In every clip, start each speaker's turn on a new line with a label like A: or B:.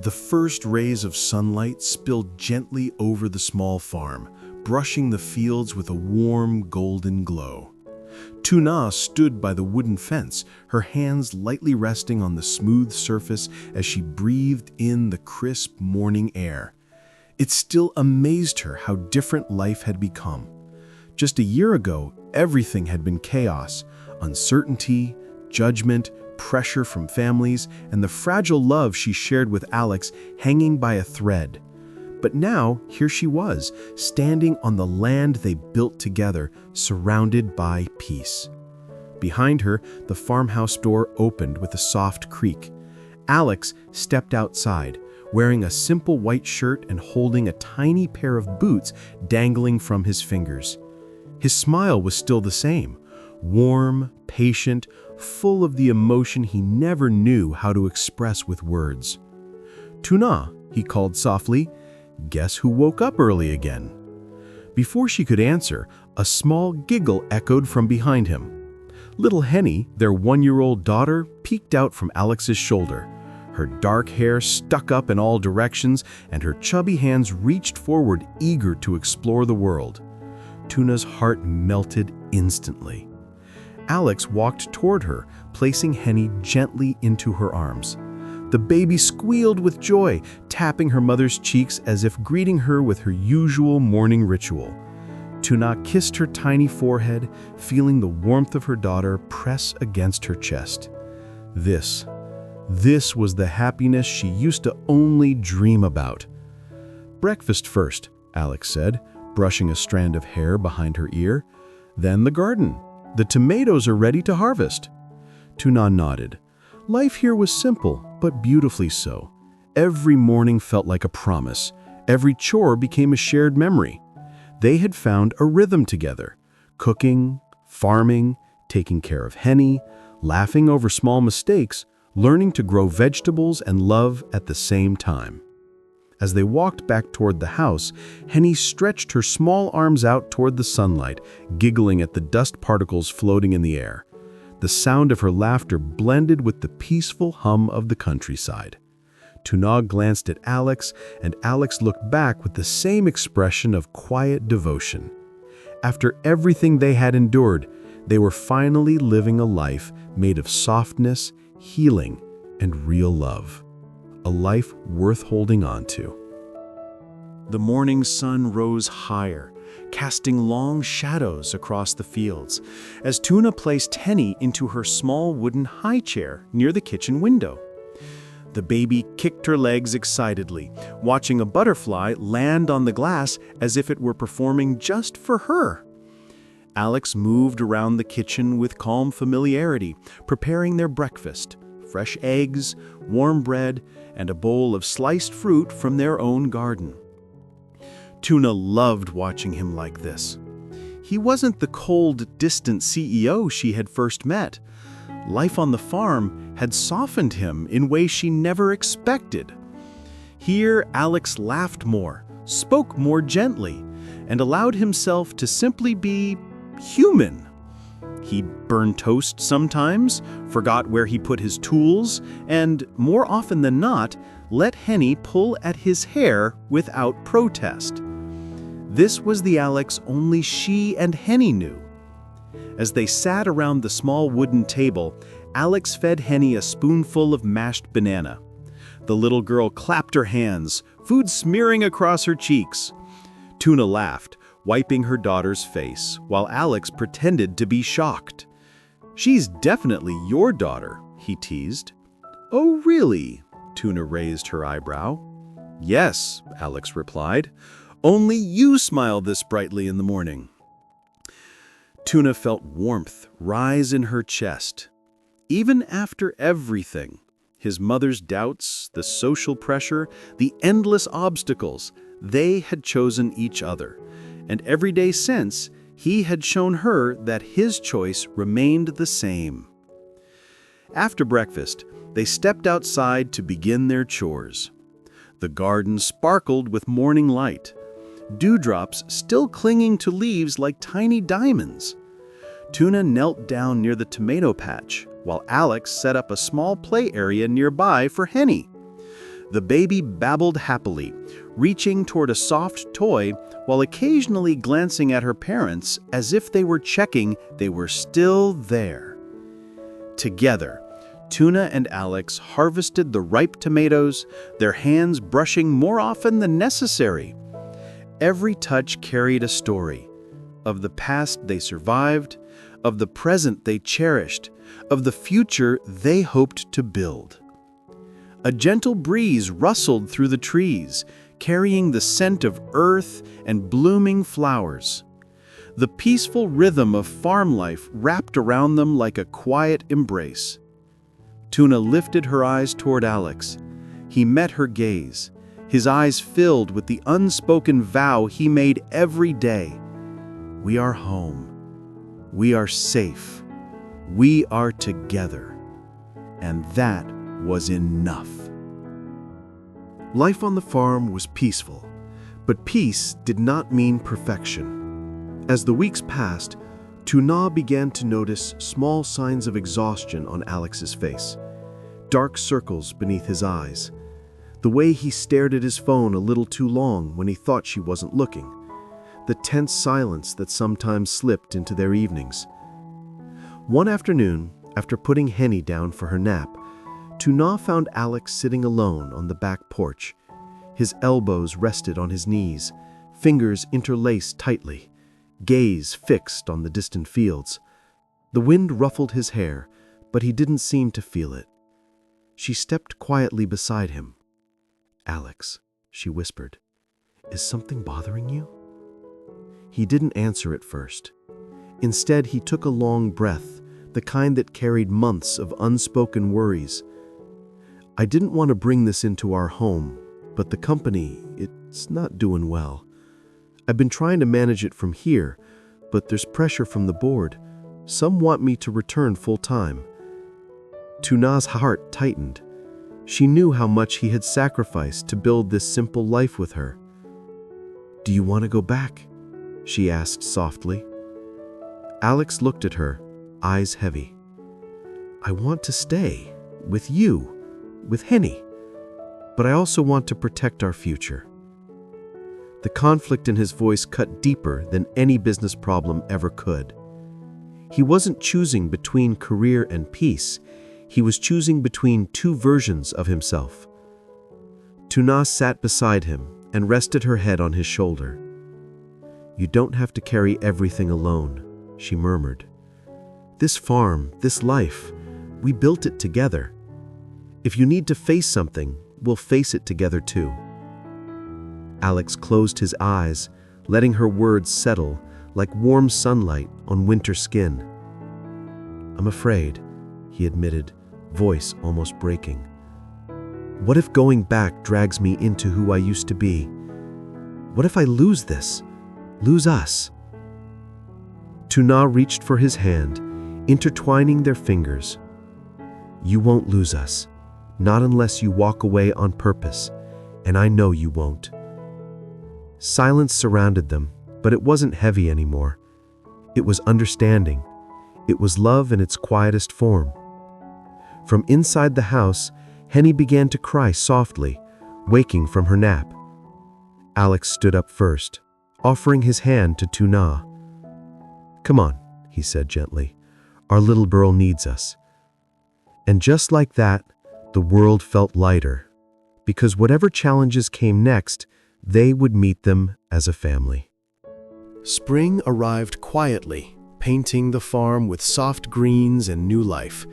A: The first rays of sunlight spilled gently over the small farm, brushing the fields with a warm golden glow. Tuna stood by the wooden fence, her hands lightly resting on the smooth surface as she breathed in the crisp morning air. It still amazed her how different life had become. Just a year ago, everything had been chaos, uncertainty, judgment, pressure from families, and the fragile love she shared with Alex hanging by a thread. But now, here she was, standing on the land they built together, surrounded by peace. Behind her, the farmhouse door opened with a soft creak. Alex stepped outside, wearing a simple white shirt and holding a tiny pair of boots dangling from his fingers. His smile was still the same, warm, patient, full of the emotion he never knew how to express with words. "Tuna," he called softly, "guess who woke up early again?" Before she could answer, a small giggle echoed from behind him. Little Henny, their 1-year-old daughter, peeked out from Alex's shoulder. Her dark hair stuck up in all directions, and her chubby hands reached forward, eager to explore the world. Tuna's heart melted instantly. Alex walked toward her, placing Henny gently into her arms. The baby squealed with joy, tapping her mother's cheeks as if greeting her with her usual morning ritual. Tuna kissed her tiny forehead, feeling the warmth of her daughter press against her chest. This was the happiness she used to only dream about. "Breakfast first," Alex said, brushing a strand of hair behind her ear. "Then the garden. The tomatoes are ready to harvest." Tuna nodded. Life here was simple, but beautifully so. Every morning felt like a promise. Every chore became a shared memory. They had found a rhythm together, cooking, farming, taking care of Henny, laughing over small mistakes, learning to grow vegetables and love at the same time. As they walked back toward the house, Henny stretched her small arms out toward the sunlight, giggling at the dust particles floating in the air. The sound of her laughter blended with the peaceful hum of the countryside. Tuna glanced at Alex, and Alex looked back with the same expression of quiet devotion. After everything they had endured, they were finally living a life made of softness, healing, and real love. A life worth holding on to. The morning sun rose higher, casting long shadows across the fields, as Tuna placed Henny into her small wooden high chair near the kitchen window. The baby kicked her legs excitedly, watching a butterfly land on the glass as if it were performing just for her. Alex moved around the kitchen with calm familiarity, preparing their breakfast: fresh eggs, warm bread, and a bowl of sliced fruit from their own garden. Tuna loved watching him like this. He wasn't the cold, distant CEO she had first met. Life on the farm had softened him in ways she never expected. Here, Alex laughed more, spoke more gently, and allowed himself to simply be human. He'd burn toast sometimes, forgot where he put his tools, and, more often than not, let Henny pull at his hair without protest. This was the Alex only she and Henny knew. As they sat around the small wooden table, Alex fed Henny a spoonful of mashed banana. The little girl clapped her hands, food smearing across her cheeks. Tuna laughed, wiping her daughter's face, while Alex pretended to be shocked. "She's definitely your daughter," he teased. "Oh, really?" Tuna raised her eyebrow. "Yes," Alex replied. "Only you smile this brightly in the morning." Tuna felt warmth rise in her chest. Even after everything, his mother's doubts, the social pressure, the endless obstacles, they had chosen each other. And every day since, he had shown her that his choice remained the same. After breakfast, they stepped outside to begin their chores. The garden sparkled with morning light, dewdrops still clinging to leaves like tiny diamonds. Tuna knelt down near the tomato patch, while Alex set up a small play area nearby for Henny. The baby babbled happily, reaching toward a soft toy while occasionally glancing at her parents as if they were checking they were still there. Together, Tuna and Alex harvested the ripe tomatoes, their hands brushing more often than necessary. Every touch carried a story of the past they survived, of the present they cherished, of the future they hoped to build. A gentle breeze rustled through the trees, carrying the scent of earth and blooming flowers. The peaceful rhythm of farm life wrapped around them like a quiet embrace. Tuna lifted her eyes toward Alex. He met her gaze, his eyes filled with the unspoken vow he made every day. We are home. We are safe. We are together. And that was enough. Life on the farm was peaceful, but peace did not mean perfection. As the weeks passed, Tuna began to notice small signs of exhaustion on Alex's face, dark circles beneath his eyes, the way he stared at his phone a little too long when he thought she wasn't looking, the tense silence that sometimes slipped into their evenings. One afternoon, after putting Henny down for her nap, Tuna found Alex sitting alone on the back porch. His elbows rested on his knees, fingers interlaced tightly, gaze fixed on the distant fields. The wind ruffled his hair, but he didn't seem to feel it. She stepped quietly beside him. "Alex," she whispered, "is something bothering you?" He didn't answer at first. Instead, he took a long breath, the kind that carried months of unspoken worries. "I didn't want to bring this into our home, but the company, it's not doing well. I've been trying to manage it from here, but there's pressure from the board. Some want me to return full-time." Tuna's heart tightened. She knew how much he had sacrificed to build this simple life with her. "Do you want to go back?" she asked softly. Alex looked at her, eyes heavy. "I want to stay, with you, with Henny, but I also want to protect our future." The conflict in his voice cut deeper than any business problem ever could. He wasn't choosing between career and peace. He was choosing between two versions of himself. Tuna sat beside him and rested her head on his shoulder. "You don't have to carry everything alone," she murmured. "This farm, this life, we built it together. If you need to face something, we'll face it together too." Alex closed his eyes, letting her words settle like warm sunlight on winter skin. "I'm afraid," he admitted, voice almost breaking. "What if going back drags me into who I used to be? What if I lose this? Lose us?" Tuna reached for his hand, intertwining their fingers. "You won't lose us, not unless you walk away on purpose, and I know you won't." Silence surrounded them, but it wasn't heavy anymore. It was understanding. It was love in its quietest form. From inside the house, Henny began to cry softly, waking from her nap. Alex stood up first, offering his hand to Tuna. "Come on," he said gently. "Our little girl needs us." And just like that, the world felt lighter, because whatever challenges came next, they would meet them as a family. Spring arrived quietly, painting the farm with soft greens and new life.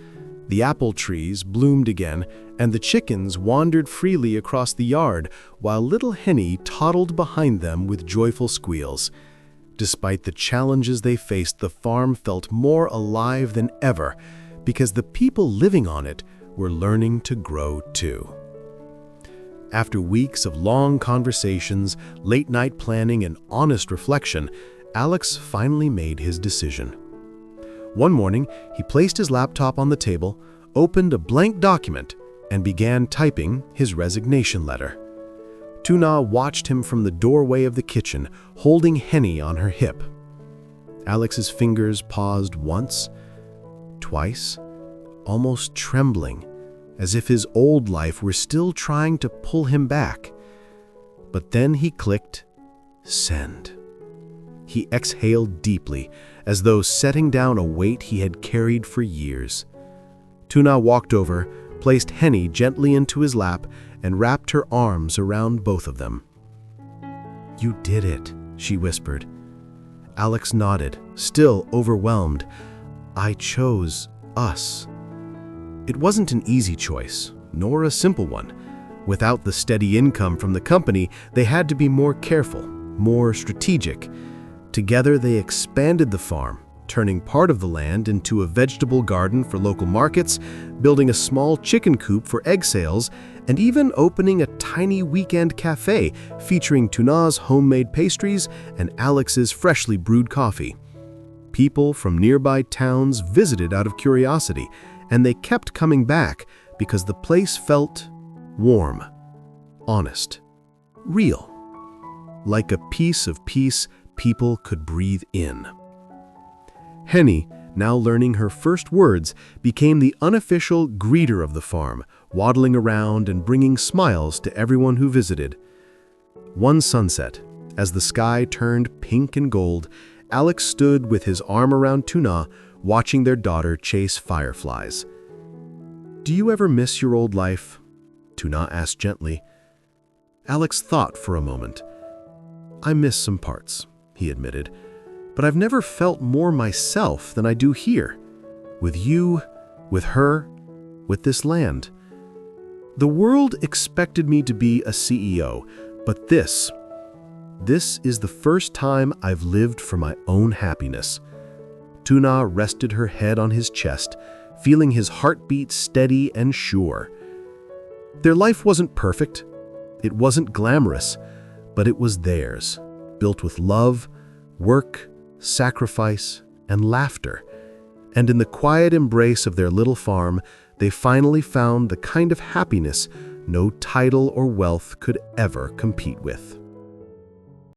A: The apple trees bloomed again, and the chickens wandered freely across the yard, while little Henny toddled behind them with joyful squeals. Despite the challenges they faced, the farm felt more alive than ever, because the people living on it were learning to grow too. After weeks of long conversations, late-night planning, and honest reflection, Alex finally made his decision. One morning, he placed his laptop on the table, opened a blank document, and began typing his resignation letter. Tuna watched him from the doorway of the kitchen, holding Henny on her hip. Alex's fingers paused once, twice, almost trembling, as if his old life were still trying to pull him back. But then he clicked send. He exhaled deeply, as though setting down a weight he had carried for years. Tuna walked over, placed Henny gently into his lap, and wrapped her arms around both of them. "You did it," she whispered. Alex nodded, still overwhelmed. "I chose us." It wasn't an easy choice, nor a simple one. Without the steady income from the company, they had to be more careful, more strategic. Together, they expanded the farm, turning part of the land into a vegetable garden for local markets, building a small chicken coop for egg sales, and even opening a tiny weekend cafe featuring Tuna's homemade pastries and Alex's freshly brewed coffee. People from nearby towns visited out of curiosity, and they kept coming back because the place felt warm, honest, real, like a piece of peace people could breathe in. Henny, now learning her first words, became the unofficial greeter of the farm, waddling around and bringing smiles to everyone who visited. One sunset, as the sky turned pink and gold, Alex stood with his arm around Tuna, watching their daughter chase fireflies. "Do you ever miss your old life?" Tuna asked gently. Alex thought for a moment. "I miss some parts," he admitted, "but I've never felt more myself than I do here. With you, with her, with this land. The world expected me to be a CEO, but this is the first time I've lived for my own happiness." Tuna rested her head on his chest, feeling his heartbeat steady and sure. Their life wasn't perfect. It wasn't glamorous, but it was theirs, built with love, work, sacrifice, and laughter. And in the quiet embrace of their little farm, they finally found the kind of happiness no title or wealth could ever compete with.